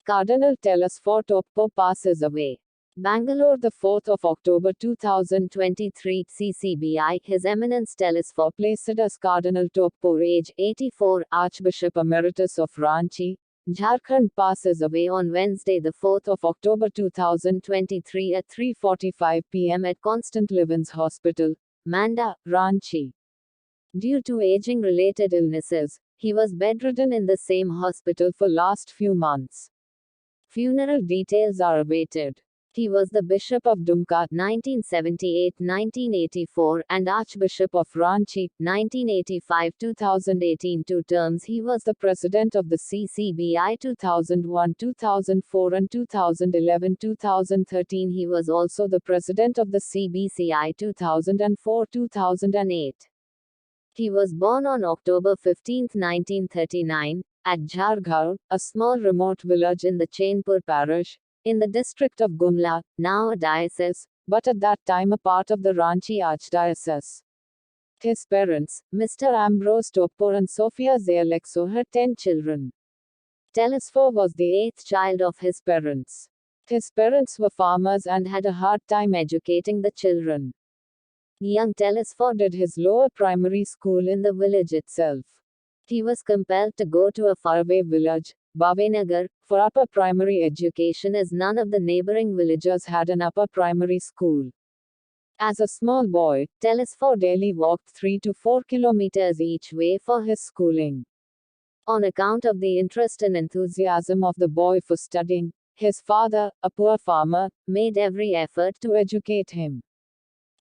Cardinal Telesphore Toppo passes away. Bangalore, the 4th of October 2023, CCBI. His Eminence Telesphore, placed as Cardinal Toppo, age 84, Archbishop Emeritus of Ranchi, Jharkhand, passes away on Wednesday, the 4th of October 2023 at 3:45 p.m. at Constant Livens Hospital, Manda, Ranchi. Due to aging-related illnesses, he was bedridden in the same hospital for last few months. Funeral details are awaited. He was the Bishop of Dumka 1978-1984 and Archbishop of Ranchi 1985-2018, 2 terms. He was the President of the CCBI 2001-2004 and 2011-2013. He was also the President of the CBCI 2004-2008. He was born on October 15, 1939, at Jharkhand, a small remote village in the Chainpur parish, in the district of Gumla, now a diocese, but at that time a part of the Ranchi Archdiocese. His parents, Mr. Ambrose Toppo and Sophia Zalexo, had 10 children. Telesphore was the 8th child of his parents. His parents were farmers and had a hard time educating the children. Young Telesphore did his lower primary school in the village itself. He was compelled to go to a faraway village, Bhavenagar, for upper primary education as none of the neighboring villages had an upper primary school. As a small boy, Telesphore daily walked 3 to 4 kilometers each way for his schooling. On account of the interest and enthusiasm of the boy for studying, his father, a poor farmer, made every effort to educate him.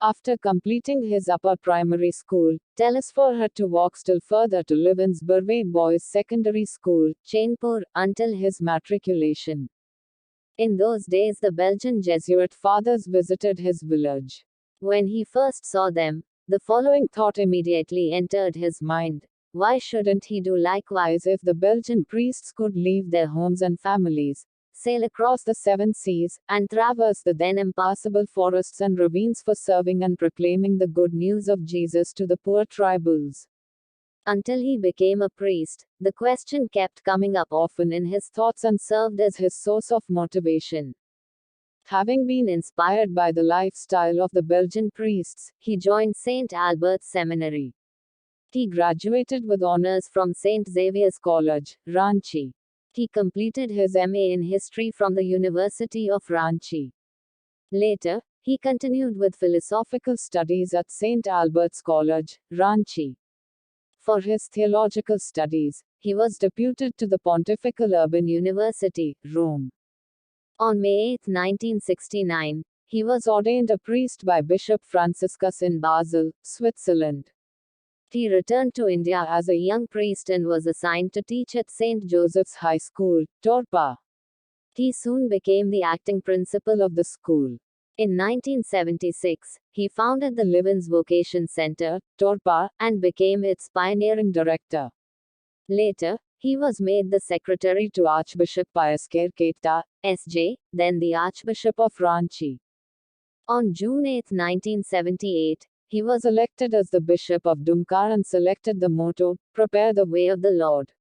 After completing his upper primary school, Telesphore had to walk still further to Livens Burwade Boys Secondary School, Chainpur, until his matriculation. In those days, the Belgian Jesuit fathers visited his village. When he first saw them, the following thought immediately entered his mind: why shouldn't he do likewise if the Belgian priests could leave their homes and families, sail across the 7 seas, and traverse the then impassable forests and ravines for serving and proclaiming the good news of Jesus to the poor tribals? Until he became a priest, the question kept coming up often in his thoughts and served as his source of motivation. Having been inspired by the lifestyle of the Belgian priests, he joined St. Albert's Seminary. He graduated with honors from St. Xavier's College, Ranchi. He completed his MA in History from the University of Ranchi. Later, he continued with philosophical studies at St. Albert's College, Ranchi. For his theological studies, he was deputed to the Pontifical Urban University, Rome. On May 8, 1969, he was ordained a priest by Bishop Franciscus in Basel, Switzerland. He returned to India as a young priest and was assigned to teach at St. Joseph's High School, Torpa. He soon became the acting principal of the school. In 1976, he founded the Livens Vocation Center, Torpa, and became its pioneering director. Later, he was made the secretary to Archbishop Pius Kerketa, S.J., then the Archbishop of Ranchi. On June 8, 1978, he was elected as the Bishop of Dumka and selected the motto, "Prepare the way of the Lord."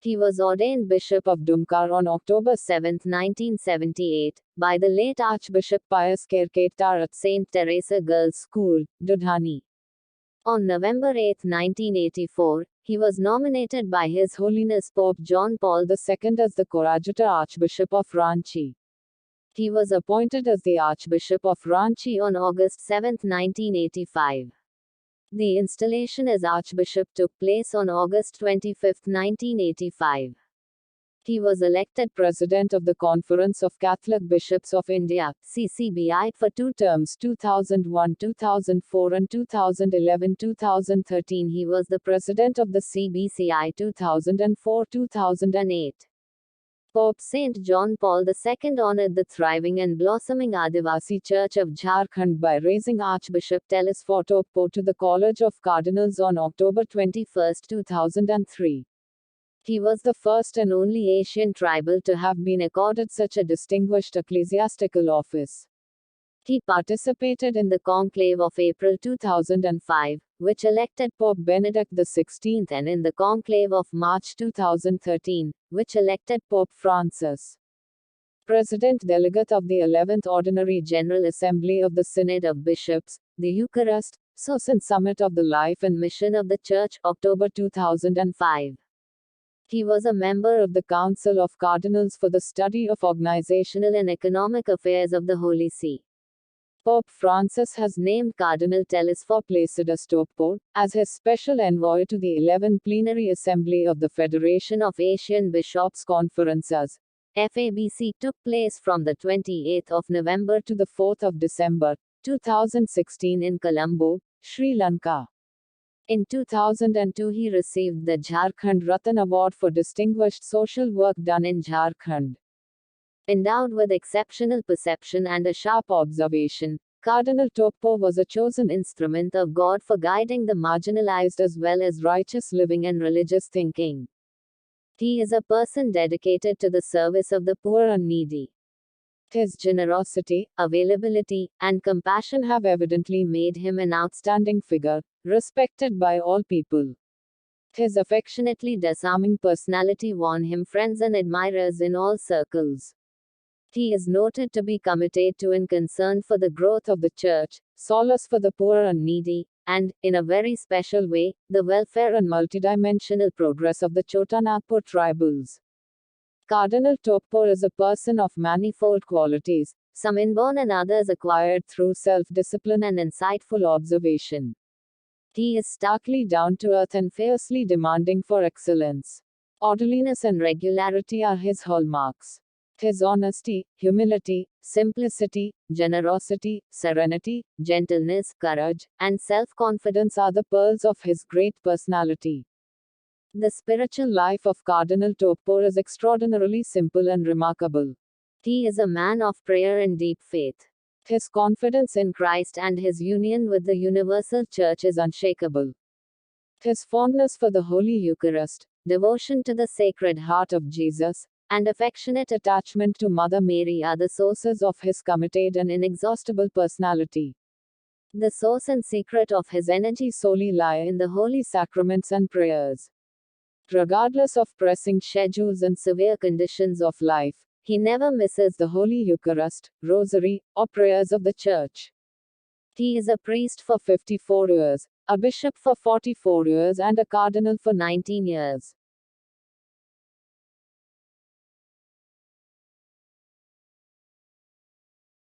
He was ordained Bishop of Dumka on October 7, 1978, by the late Archbishop Pius Kerketa at St. Teresa Girls' School, Dudhani. On November 8, 1984, he was nominated by His Holiness Pope John Paul II as the Coadjutor Archbishop of Ranchi. He was appointed as the Archbishop of Ranchi on August 7, 1985. The installation as Archbishop took place on August 25, 1985. He was elected President of the Conference of Catholic Bishops of India, CCBI, for 2 terms, 2001-2004 and 2011-2013. He was the President of the CBCI 2004-2008. Pope St. John Paul II honored the thriving and blossoming Adivasi Church of Jharkhand by raising Archbishop Telesphore Toppo to the College of Cardinals on October 21, 2003. He was the first and only Asian tribal to have been accorded such a distinguished ecclesiastical office. He participated in the conclave of April 2005, which elected Pope Benedict XVI, and in the conclave of March 2013, which elected Pope Francis. President Delegate of the 11th Ordinary General Assembly of the Synod of Bishops, the Eucharist, Source Summit of the Life and Mission of the Church, October 2005. He was a member of the Council of Cardinals for the Study of Organizational and Economic Affairs of the Holy See. Pope Francis has named Cardinal Telesphore Toppo as his special envoy to the 11th Plenary Assembly of the Federation of Asian Bishops' Conferences. FABC took place from the 28th of November to the 4th of December, 2016 in Colombo, Sri Lanka. In 2002 he received the Jharkhand Ratan Award for distinguished social work done in Jharkhand. Endowed with exceptional perception and a sharp observation, Cardinal Toppo was a chosen instrument of God for guiding the marginalized as well as righteous living and religious thinking. He is a person dedicated to the service of the poor and needy. His generosity, availability, and compassion have evidently made him an outstanding figure, respected by all people. His affectionately disarming personality won him friends and admirers in all circles. He is noted to be committed to and concerned for the growth of the Church, solace for the poor and needy, and, in a very special way, the welfare and multidimensional progress of the Chotanagpur tribals. Cardinal Toppo is a person of manifold qualities, some inborn and others acquired through self-discipline and insightful observation. He is starkly down to earth and fiercely demanding for excellence. Orderliness and regularity are his hallmarks. His honesty, humility, simplicity, generosity, serenity, gentleness, courage, and self-confidence are the pearls of his great personality. The spiritual life of Cardinal Toppo is extraordinarily simple and remarkable. He is a man of prayer and deep faith. His confidence in Christ and his union with the universal Church is unshakable. His fondness for the Holy Eucharist, devotion to the Sacred Heart of Jesus, and affectionate attachment to Mother Mary are the sources of his committed and inexhaustible personality. The source and secret of his energy solely lie in the holy sacraments and prayers. Regardless of pressing schedules and severe conditions of life, he never misses the Holy Eucharist, Rosary, or prayers of the Church. He is a priest for 54 years, a bishop for 44 years, and a cardinal for 19 years.